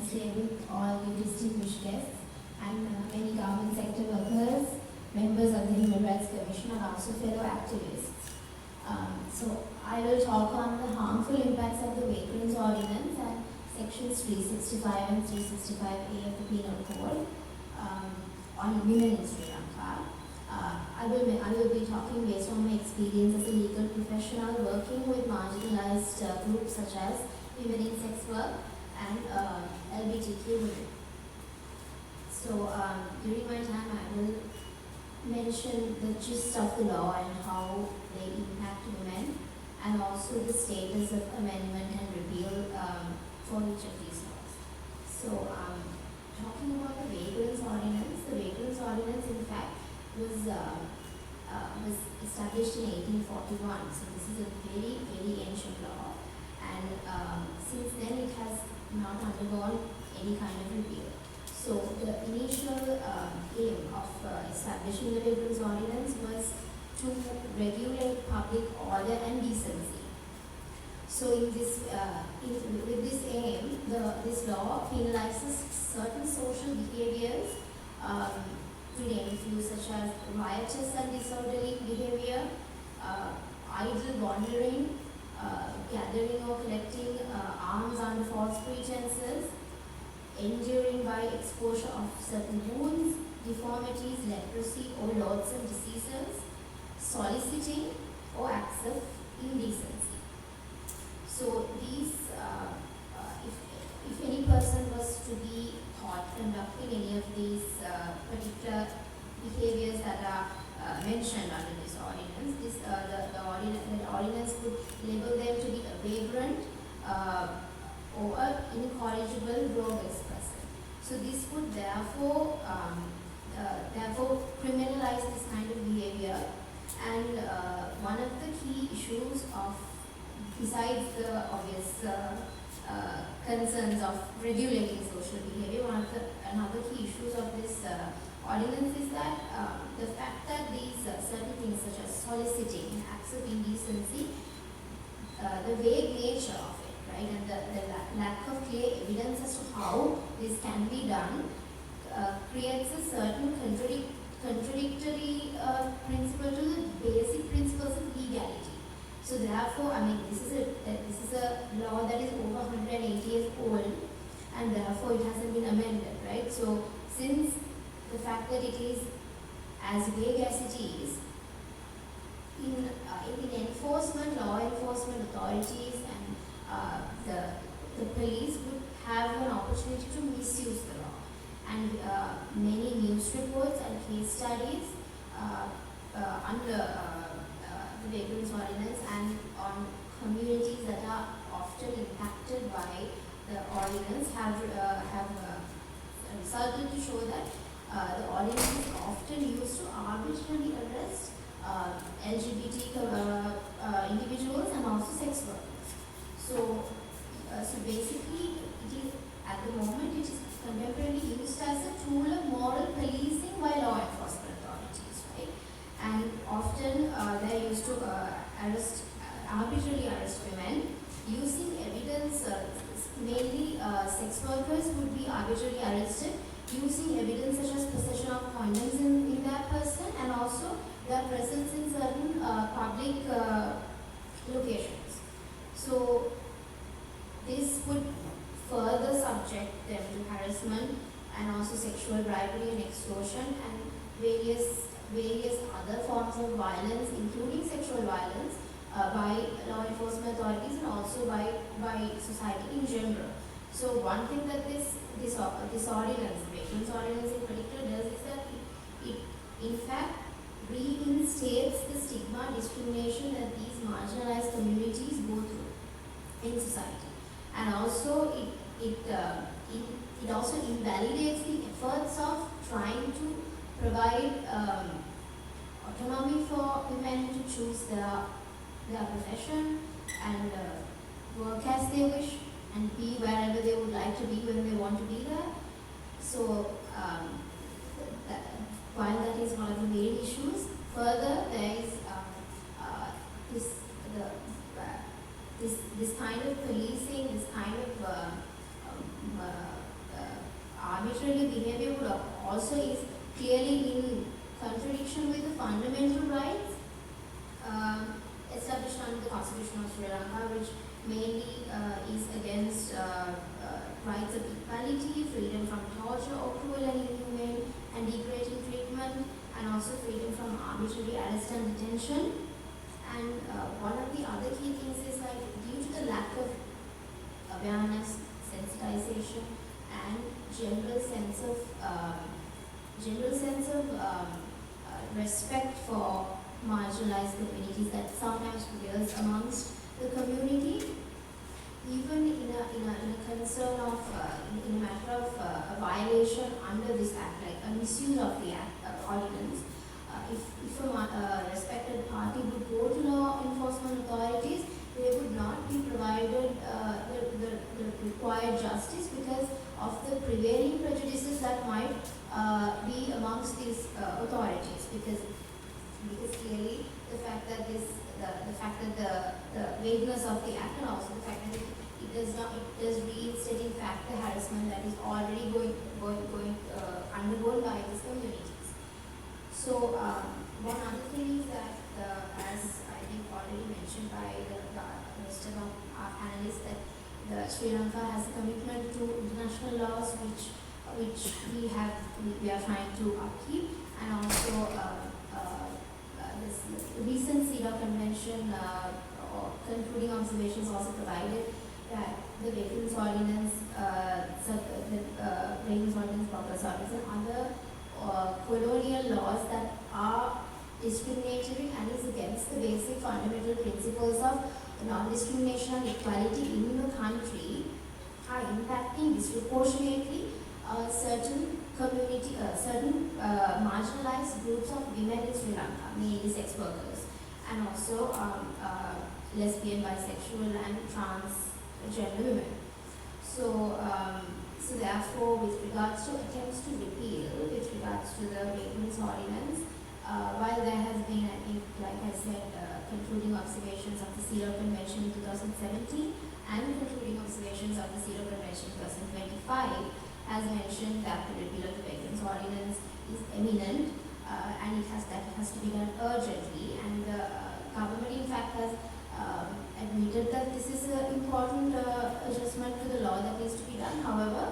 Wednesday with all you distinguished guests and many government sector workers, members of the Human Rights Commission and also fellow activists. So I will talk on the harmful impacts of the Vagrants Ordinance and sections 365 and 365A of the Penal Code on women in Sri Lanka. I will be talking based on my experience as a legal professional working with marginalized groups such as women in sex work and LGBTQ women. So during my time I will mention the gist of the law and how they impact women and also the status of amendment and repeal for each of these laws. So talking about the Vagrants Ordinance in fact was established in 1841. So this is a very, very ancient law, and since then it has not undergone any kind of repeal. So the initial aim of establishing the Vagrants Ordinance was to regulate public order and decency. So in this, with this aim, this law penalizes certain social behaviors, to name a few, such as riotous and disorderly behavior, idle wandering, gathering or collecting arms under false pretenses, injuring by exposure of certain wounds, deformities, leprosy, or loathsome diseases, soliciting, or acts of indecency. So these, if any person was to be caught conducting any of these particular behaviors that are mentioned under this ordinance, the ordinance would label them to be a vagrant or an incorrigible roguish person. So this would therefore criminalize this kind of behavior. And one of the key issues of, besides the obvious concerns of regulating social behavior, another key issues of this ordinance is that the fact that these certain things such as soliciting, acts of indecency, the vague nature of it, right, and the lack of clear evidence as to how this can be done creates a certain contradictory principle to the basic principles of legality. So therefore, I mean, this is a law that is over 180 years old, and therefore it hasn't been amended, right? So since the fact that it is as vague as it is, in enforcement, law enforcement authorities and the police would have an opportunity to misuse the law. And many news reports and case studies under the Vagrants Ordinance and on communities that are often impacted by the ordinance have resulted to show that the ordinance is often used to arbitrarily arrest LGBT individuals and also sex workers. So basically, it is at the moment it is contemporarily used as a tool of moral policing by law enforcement authorities, right? And often they are used to arbitrarily arrest women using evidence. Mainly, sex workers would be arbitrarily arrested using evidence such as possession of condoms in that person and also their presence in certain public locations. So this would further subject them to harassment and also sexual bribery and extortion and various other forms of violence, including sexual violence, by law enforcement authorities and also by society in general. So one thing that this ordinance, the Vagrants Ordinance in particular, does is that it in fact reinstates the stigma, discrimination that these marginalized communities go through in society, and also it also invalidates the efforts of trying to provide autonomy for women to choose their profession and work as they wish and be wherever they would like to be when they want to be there. So while that is one of the main issues, further there is this kind of policing, this kind of arbitrary behavior would also is clearly in contradiction with the fundamental rights established under the Constitution of Sri Lanka, which mainly is against rights of equality, freedom from torture or cruel and inhumane and degrading treatment, and also freedom from arbitrary arrest and detention. And one of the other key things is like due to the lack of awareness, sensitization, and general sense of respect for marginalized communities that sometimes prevails amongst the community, even in a concern of in a matter of a violation under this act, like a misuse of the act ordinance. If a respected party would go to law enforcement authorities, they would not be provided the required justice because of the prevailing prejudices that might be amongst these authorities. Because clearly the fact that the vagueness of the act, and also the fact that it does reinstate in fact the harassment that is already undergone by these communities. So one other thing is that, as I think already mentioned by the rest of our panelists, that the Sri Lanka has a commitment to international laws which we are trying to upkeep, and also this recent CEDAW convention concluding observations also provided that the Vagrants Ordinance, Workers Ordinance, and other colonial laws that are discriminatory and is against the basic fundamental principles of non-discrimination and equality in the country are impacting disproportionately certain marginalized groups of women in Sri Lanka, mainly sex workers, and also lesbian, bisexual, and transgender women. So therefore, with regards to attempts to repeal, with regards to the Vagrants Ordinance, while there has been, I think, like I said, concluding observations of the CEDAW Convention in 2017 and concluding observations of the CEDAW Convention in 2025, as mentioned that the repeal of the Vagrants Ordinance is imminent and it has to be done urgently, and the government in fact has admitted that this is an important adjustment to the law that needs to be done. However,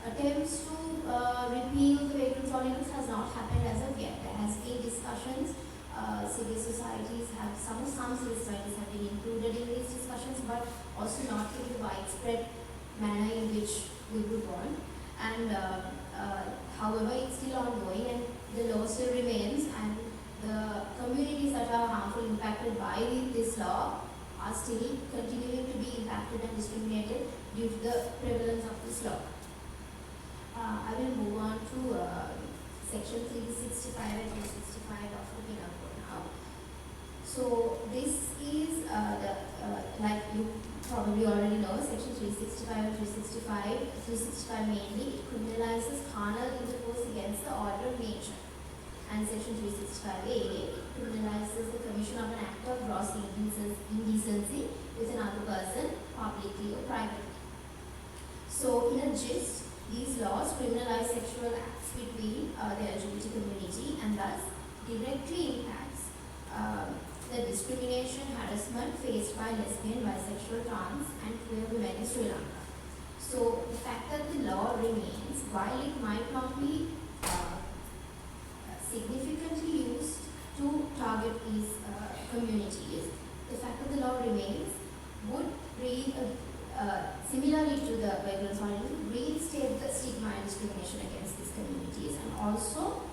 attempts to repeal the Vagrants Ordinance has not happened as of yet. There has been discussions. Civil societies some civil societies have been included in these discussions, but also not in the widespread manner in which we would want. And however, it's still ongoing, and the law still remains, and the communities that are harmfully impacted by this law are still continuing to be impacted and discriminated due to the prevalence of this law. I will move on to section 365 and 365 of the Penal Code now. So this is like you probably already know, section 365 and 365 mainly, it criminalizes carnal intercourse against the order of nature. And section 365A criminalizes the commission of an act of gross indecency with another person, publicly or privately. So in a gist, these laws criminalize sexual acts between the LGBT community, and thus directly impacts the discrimination, harassment faced by lesbian, bisexual, trans, and queer women in Sri Lanka. So the fact that the law remains, while it might not be significantly used to target these communities, the fact that the law remains would similarly to the Vagrants Ordinance, reinstate the stigma and discrimination against these communities, and also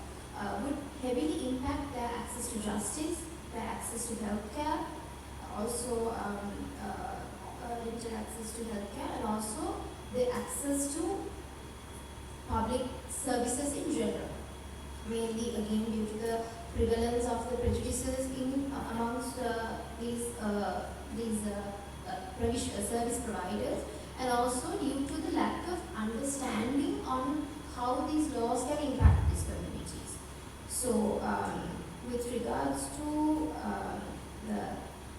would heavily impact their access to justice, their access to healthcare, also limited access to healthcare, and also the access to public services in general. Mainly again due to the prevalence of the prejudices amongst these service providers, and also due to the lack of understanding on how these laws can impact these communities. So with regards to the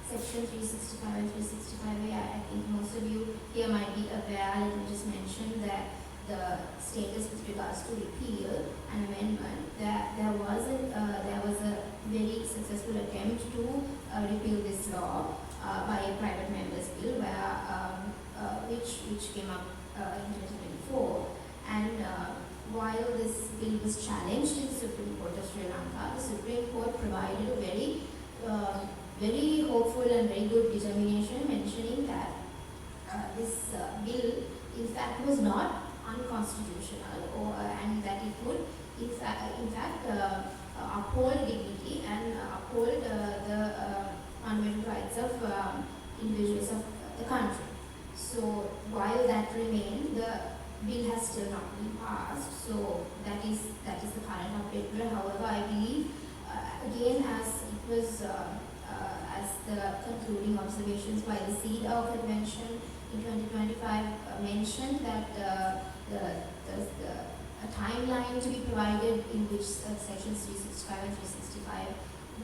section 365 and 365A, I think most of you here might be aware. Let me just mention that the status with regards to repeal and amendment, there was a very successful attempt to repeal this law by a private member's bill, which came up in 2024. And while this bill was challenged in the Supreme Court of Sri Lanka, the Supreme Court provided a very hopeful and very good determination, mentioning that this bill in fact was not unconstitutional, and that it would in fact uphold dignity and uphold the fundamental rights of individuals of the country. So while that remained, the bill has still not been passed. So that is the current update. However, I believe again, as it was as the concluding observations by the CEDAW Convention in 2025 mentioned, that a timeline to be provided in which sections 365 and 365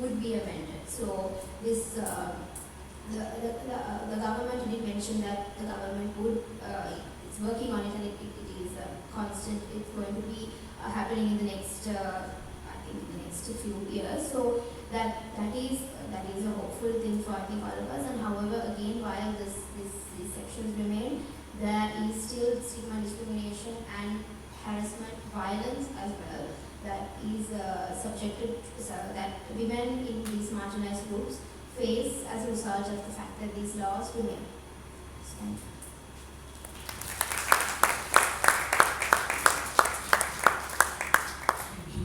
would be amended. So this the government did mention that the government would it's working on it, and it is constant. It's going to be happening in the next I think in the next few years. So that is a hopeful thing for, I think, all of us. And however, again, while these sections remain, there is still stigma, discrimination and harassment, violence as well, that is subjected that women in these marginalized groups face as a result of the fact that these laws remain. So,